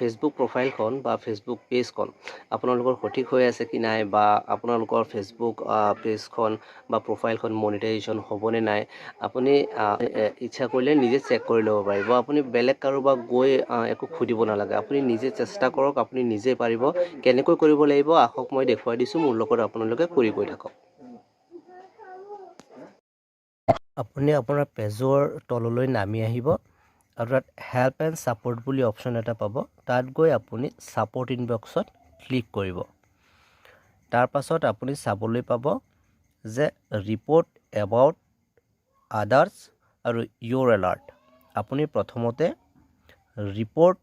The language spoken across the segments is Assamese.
ফেচবুক প্ৰফাইলখন বা ফেচবুক পেজখন আপোনালোকৰ সঠিক হৈ আছে কি নাই বা আপোনালোকৰ ফেচবুক পেজখন বা প্ৰফাইলখন মনিটাইজেশ্যন হ'বনে নাই আপুনি ইচ্ছা কৰিলে নিজে চেক কৰি ল'ব পাৰিব। আপুনি বেলেগ কাৰোবাক গৈ একো সুধিব নালাগে, আপুনি নিজে চেষ্টা কৰক, আপুনি নিজে পাৰিব। কেনেকৈ কৰিব লাগিব আহক মই দেখুৱাই দিছোঁ, মোৰ লগত আপোনালোকে কৰি গৈ থাকক। আপুনি আপোনাৰ পেজৰ তললৈ নামি আহিব আৰু তাত হেল্প এণ্ড ছাপোৰ্ট বুলি অপশ্যন এটা পাব। তাত গৈ আপুনি ছাপোৰ্ট ইনবক্সত ক্লিক কৰিব। তাৰ পাছত আপুনি চাবলৈ পাব যে ৰিপৰ্ট এবাউট আদাৰ্ছ আৰু ইয়'ৰ এলাৰ্ট। আপুনি প্ৰথমতে ৰিপৰ্ট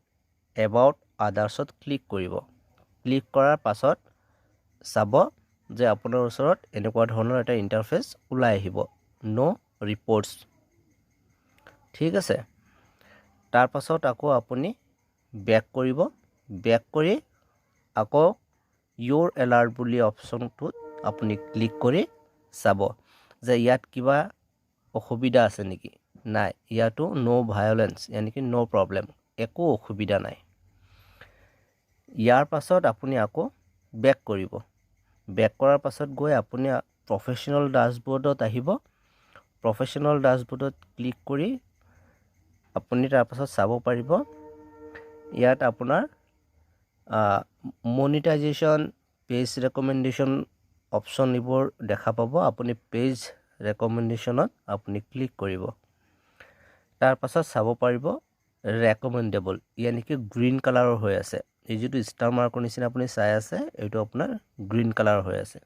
এবাউট আদাৰ্ছত ক্লিক কৰিব। ক্লিক কৰাৰ পাছত চাব যে আপোনাৰ ওচৰত এনেকুৱা ধৰণৰ এটা ইণ্টাৰফেচ ওলাই আহিব, ন' ৰিপৰ্টছ। ঠিক আছে, তাৰ পাছত আকৌ আপুনি বেক কৰিব। বেক কৰি আকৌ ইয়'ৰ এলাৰ্ট বুলি অপশ্যনটোত আপুনি ক্লিক কৰি চাব যে ইয়াত কিবা অসুবিধা আছে নেকি। নাই, ইয়াতো ন' ভায়লেন্স ইয়ানি ন' প্ৰব্লেম, একো অসুবিধা নাই। ইয়াৰ পাছত আপুনি আকৌ বেক কৰিব। বেক কৰাৰ পাছত গৈ আপুনি প্ৰফেশ্যনেল ডাছবৰ্ডত আহিব। প্ৰফেশ্যনেল ডাছবৰ্ডত ক্লিক কৰি আপুনি তাৰপাছত চাব পাৰিব ইয়াত আপোনাৰ মনিটাইজেশ্যন, পেজ ৰেকমেণ্ডেশ্যন অপশ্যন এইবোৰ দেখা পাব। আপুনি পেজ ৰেকমেণ্ডেশ্যনত আপুনি ক্লিক কৰিব। তাৰ পাছত চাব পাৰিব ৰেকমেণ্ডেবল, ইয়ানি কি গ্ৰীণ কালাৰৰ হৈ আছে। এই যিটো ষ্টাৰ মাৰ্কৰ নিচিনা আপুনি চাই আছে, এইটো আপোনাৰ গ্ৰীণ কালাৰ হৈ আছে।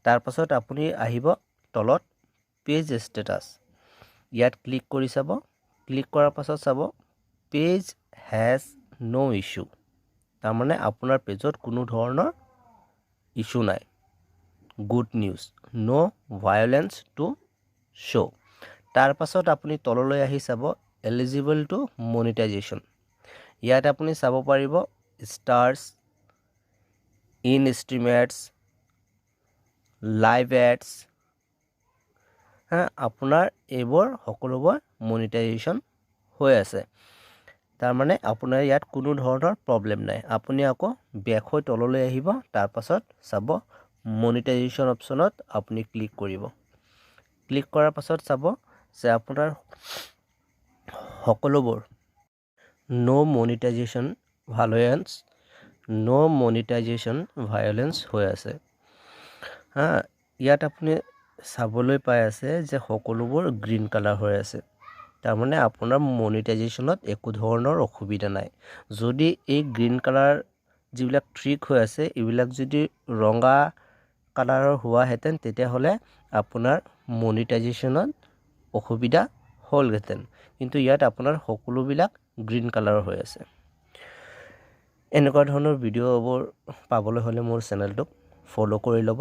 তাৰ পাছত আপুনি আহিব তলত পেজ ষ্টেটাছ, ইয়াত ক্লিক কৰি চাব। ক্লিক কৰাৰ পাছত চাব পেজ হেজ ন' ইছ্যু, তাৰমানে আপোনাৰ পেজত কোনো ধৰণৰ ইছ্যু নাই। গুড নিউজ, ন' ভায়লেন্স টু শ্ব'। তাৰ পাছত আপুনি তললৈ আহি চাব এলিজিবল টু মনিটাইজেশ্যন। ইয়াত আপুনি চাব পাৰিব ষ্টাৰ্ছ, ইন ষ্ট্ৰীমেটছ, লাইভ এডছ, আপোনাৰ এইবোৰ সকলোবোৰ মনিটাইজেশ্যন হৈ আছে। তাৰমানে আপোনাৰ ইয়াত কোনো ধৰণৰ প্ৰব্লেম নাই। আপুনি আকৌ বেক হৈ তললৈ আহিব। তাৰ পাছত চাব মনিটাইজেশ্যন অপশ্যনত আপুনি ক্লিক কৰিব। ক্লিক কৰাৰ পাছত চাব যে আপোনাৰ সকলোবোৰ ন' মনিটাইজেশ্যন ভায়লেন্স হৈ আছে। ইয়াত আপুনি চাবলৈ পাই আছে যে সকলোবোৰ গ্ৰীণ কালাৰ হৈ আছে। তাৰমানে আপোনাৰ মনিটাইজেশ্যনত একো ধৰণৰ অসুবিধা নাই। যদি এই গ্ৰীণ কালাৰ যিবিলাক ট্ৰিক হৈ আছে এইবিলাক যদি ৰঙা কালাৰৰ হোৱাহেঁতেন তেতিয়াহ'লে আপোনাৰ মনিটাইজেশ্যনত অসুবিধা হ'লহেঁতেন, কিন্তু ইয়াত আপোনাৰ সকলোবিলাক গ্ৰীণ কালাৰৰ হৈ আছে। এনেকুৱা ধৰণৰ ভিডিঅ'বোৰ পাবলৈ হ'লে মোৰ চেনেলটোক ফ'ল' কৰি ল'ব।